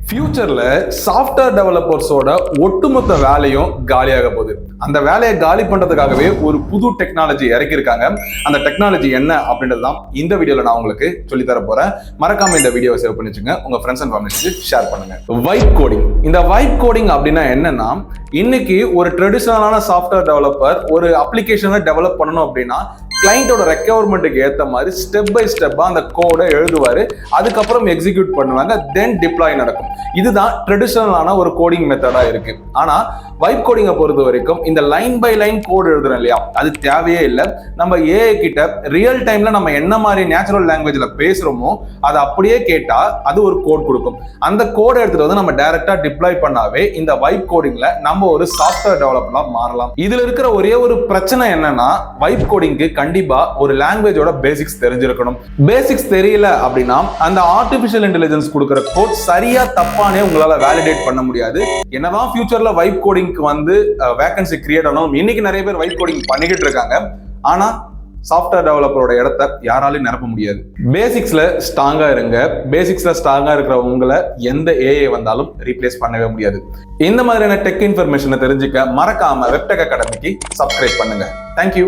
ஃபியூச்சர்ல சாஃப்ட்வேர் டெவலப்பர்ஸோட ஒட்டுமொத்த வேலையும் காலியாக போகுது. அந்த வேலையை காலி பண்றதுக்காகவே ஒரு புது டெக்னாலஜி இறக்கியிருக்காங்க. அந்த டெக்னாலஜி என்ன அப்படின்றது தான் இந்த வீடியோல நான் உங்களுக்கு சொல்லி தர போறேன். மறக்காம இந்த வீடியோவை சேவ் பண்ணி வச்சுங்க, உங்க ஃப்ரெண்ட்ஸ் அண்ட் ஃபேமிலிஸ்க்கு ஷேர் பண்ணுங்க. Vibe coding. இந்த வைப் கோடிங் அப்படின்னா என்னன்னா, இன்னைக்கு ஒரு ட்ரெடிஷனலான சாஃப்ட்வேர் டெவலப்பர் ஒரு அப்ளிகேஷனை டெவலப் பண்ணணும் அப்படின்னா கிளைண்டோட ரெக்யர்மெண்ட்டுக்கு ஏற்ற மாதிரி ஸ்டெப் பை ஸ்டெப்பா அந்த கோடை எழுதுவாரு, அதுக்கப்புறம் எக்ஸிக்யூட் பண்ணுவாங்க, தென் டிப்ளாய் நடக்கும். இதுதான் ட்ரெடிஷனலான ஒரு கோடிங் மெத்தடா இருக்கு. ஆனா வைப் கோடிங்கை பொறுத்த வரைக்கும் இந்த லைன் பை லைன் கோடு எழுதுறோம் இல்லையா, அது தேவையே இல்லை. நம்ம ஏஐ கிட்ட ரியல் டைம்ல நம்ம என்ன மாதிரி நேச்சுரல் லாங்குவேஜ்ல பேசுறோமோ அதை அப்படியே கேட்டா அது ஒரு கோட் கொடுக்கும். அந்த கோடை எடுத்துட்டு வந்து நம்ம டைரக்டா டிப்ளாய் பண்ணாவே இந்த வைப் கோடிங்ல நம்ம ஒரு சாஃப்ட்வேர் டெவலப்பரா மாறலாம். இதுல இருக்கிற ஒரே ஒரு பிரச்சனை என்னன்னா, வைப் கோடிங்க்கு கண்டிப்பா ஒரு லாங்குவேஜோட பேசிக்ஸ் தெரிஞ்சிருக்கணும். பேசிக்ஸ் தெரியல அப்படின்னா அந்த ஆர்டிபிஷியல் இன்டெலிஜென்ஸ் கொடுக்கிற கோட் சரியா தப்பானே உங்களால வேலிடேட் பண்ண முடியாது. என்னதான் ஃபியூச்சர்ல வைப் கோடிங்க்கு வந்து வேகன்சி கிரியேட் ஆனோம், இன்னைக்கு நிறைய பேர் வைப் கோடிங் பண்ணிக்கிட்டு இருக்காங்க. ஆனா சாஃப்ட்வேர் டெவலப்பரோட இடத்தை யாராலையும் நிரப்ப முடியாது. பேசிக்ஸ்ல ஸ்ட்ராங்கா இருங்க. பேசிக்ஸ்ல ஸ்ட்ராங்கா இருக்கிற உங்களை எந்த ஏஐ வந்தாலும் ரீப்ளேஸ் பண்ணவே முடியாது. இந்த மாதிரியான டெக் இன்ஃபர்மேஷனை தெரிஞ்சுக்க மறக்காம வெப்டெக் அகாடமிக்கு சப்ஸ்கிரைப் பண்ணுங்க. தேங்க்யூ.